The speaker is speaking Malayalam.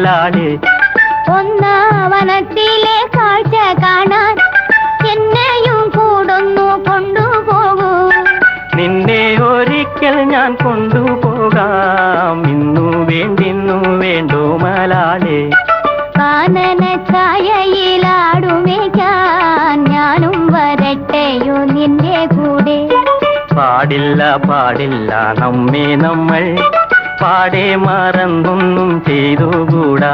മലാള്. ഒന്നാവനത്തിലെ കാഴ്ച കാണാൻ എന്നെയും കൂടൊന്നു കൊണ്ടുപോകൂ. നിന്നെ ഒരിക്കൽ ഞാൻ കൊണ്ടുപോകാം. ഇന്നു വേണ്ടോ മലാള്. കാനന ഛായയിലാടുമേക്കാൻ ഞാനും വരട്ടെയോ നിന്റെ കൂടെ. പാടില്ല പാടില്ല നമ്മെ നമ്മൾ പാടെ മറന്നൊന്നും ചെയ്തുകൂടാ.